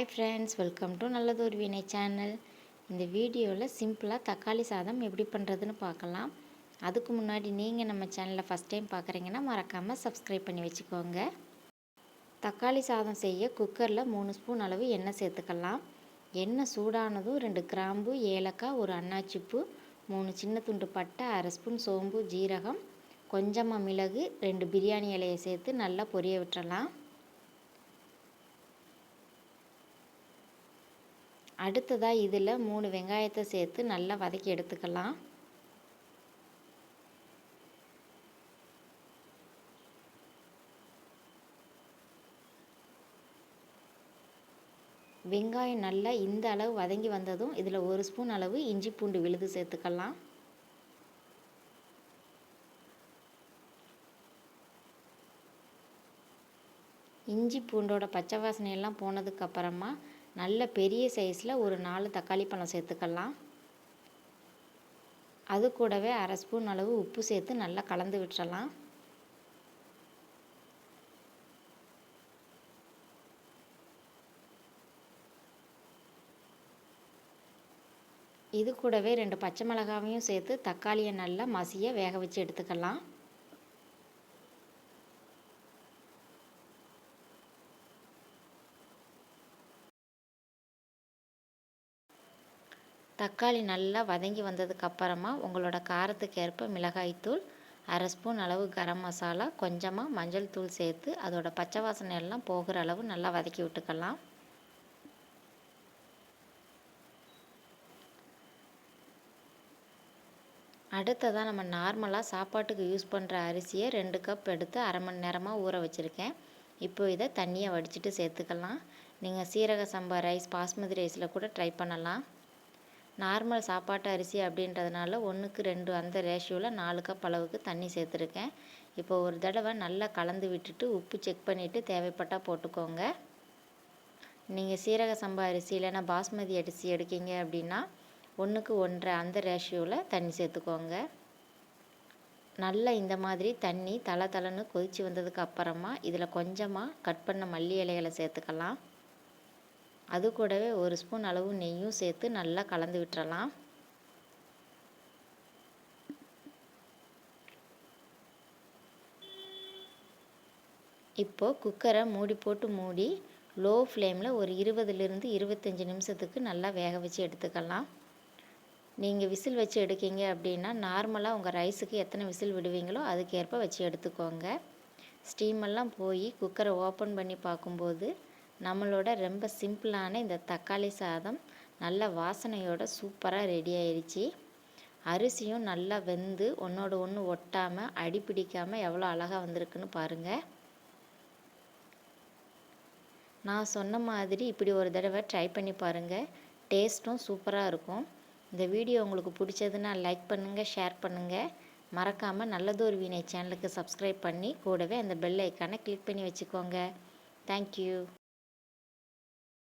Hi friends, welcome to நல்லதொரு வீணை channel. இந்த வீடியோவில் சிம்பிளாக தக்காளி சாதம் எப்படி பண்ணுறதுன்னு பார்க்கலாம். அதுக்கு முன்னாடி நீங்கள் நம்ம சேனலை ஃபஸ்ட் டைம் பார்க்குறீங்கன்னா மறக்காமல் சப்ஸ்கிரைப் பண்ணி வச்சுக்கோங்க. தக்காளி சாதம் செய்ய குக்கரில் 3 ஸ்பூன் அளவு எண்ணெய் சேர்த்துக்கலாம். எண்ணெய் சூடானதும் 2 கிராம்பு, ஏலக்காய், ஒரு அன்னாச்சிப்பூ, 3 சின்ன துண்டு பட்டை, அரை ஸ்பூன் சோம்பு, ஜீரகம், கொஞ்சமாக மிளகு, 2 பிரியாணி இலையை சேர்த்து நல்லா பொரிய விட்டுறலாம். அடுத்ததாக இதில் 3 வெங்காயத்தை சேர்த்து நல்லா வதக்கி எடுத்துக்கலாம். வெங்காயம் நல்லா இந்த அளவு வதங்கி வந்ததும் இதில் 1 ஸ்பூன் அளவு இஞ்சி பூண்டு விழுது சேர்த்துக்கலாம். இஞ்சி பூண்டோட பச்சை வாசனையெல்லாம் போனதுக்கப்புறமா நல்ல பெரிய சைஸில் ஒரு 4 தக்காளி பழம் சேர்த்துக்கலாம். அது கூடவே அரை ஸ்பூன் அளவு உப்பு சேர்த்து நல்லா கலந்து விட்டுறலாம். இது கூடவே 2 பச்சை மிளகாவையும் சேர்த்து தக்காளியை நல்லா மசிய வேக வச்சு எடுத்துக்கலாம். தக்காளி நல்லா வதங்கி வந்ததுக்கப்புறமா உங்களோட காரத்துக்கு ஏற்ப மிளகாய்த்தூள், அரை ஸ்பூன் அளவு கரம் மசாலா, கொஞ்சமாக மஞ்சள் தூள் சேர்த்து அதோட பச்சை வாசனை எல்லாம் போகிற அளவு நல்லா வதக்கி விட்டுக்கலாம். அடுத்ததாக நம்ம நார்மலாக சாப்பாட்டுக்கு யூஸ் பண்ணுற அரிசியை 2 கப் எடுத்து அரை மணி நேரமாக ஊற வச்சுருக்கேன். இப்போ இதை தண்ணியை வடிச்சிட்டு சேர்த்துக்கலாம். நீங்கள் சீரக சம்பா ரைஸ், பாஸ்மதி ரைஸில் கூட ட்ரை பண்ணலாம். நார்மல் சாப்பாட்டு அரிசி அப்படின்றதுனால 1க்கு 2 அந்த ரேஷியோவில் 4 கப் அளவுக்கு தண்ணி சேர்த்துருக்கேன். இப்போ ஒரு தடவை நல்லா கலந்து விட்டுட்டு உப்பு செக் பண்ணிவிட்டு தேவைப்பட்டால் போட்டுக்கோங்க. நீங்கள் சீரக சம்பா அரிசி இல்லைன்னா பாஸ்மதி அரிசி எடுக்கீங்க அப்படின்னா 1க்கு 1.5 அந்த ரேஷியோவில் தண்ணி சேர்த்துக்கோங்க. நல்லா இந்த மாதிரி தண்ணி தளன்னு கொதித்து வந்ததுக்கு அப்புறமா இதில் கொஞ்சமாக கட் பண்ண மல்லி இலைகளை சேர்த்துக்கலாம். அது கூடவே 1 ஸ்பூன் அளவு நெய்யும் சேர்த்து நல்லா கலந்து விட்டுறலாம். இப்போது குக்கரை மூடி போட்டு மூடி லோ ஃப்ளேமில் ஒரு 20லிருந்து 25 நிமிஷத்துக்கு நல்லா வேக வச்சு எடுத்துக்கலாம். நீங்கள் விசில் வச்சு எடுக்கீங்க அப்படின்னா நார்மலாக உங்கள் ரைஸுக்கு எத்தனை விசில் விடுவீங்களோ அதுக்கேற்ப வச்சு எடுத்துக்கோங்க. ஸ்டீமெல்லாம் போய் குக்கரை ஓப்பன் பண்ணி பார்க்கும்போது நம்மளோட ரொம்ப சிம்பிளான இந்த தக்காளி சாதம் நல்ல வாசனையோட சூப்பராக ரெடி ஆயிடுச்சு. அரிசியும் நல்லா வெந்து ஒன்றோட ஒன்று ஒட்டாமல் அடி பிடிக்காமல் எவ்வளோ அழகாக வந்திருக்குன்னு பாருங்கள். நான் சொன்ன மாதிரி இப்படி ஒரு தடவை ட்ரை பண்ணி பாருங்கள். டேஸ்ட்டும் சூப்பராக இருக்கும். இந்த வீடியோ உங்களுக்கு பிடிச்சதுன்னா லைக் பண்ணுங்கள், ஷேர் பண்ணுங்கள். மறக்காமல் நல்லதொரு வீணை சேனலுக்கு சப்ஸ்கிரைப் பண்ணி கூடவே அந்த பெல் ஐக்கானை கிளிக் பண்ணி வச்சுக்கோங்க. தேங்க்யூ.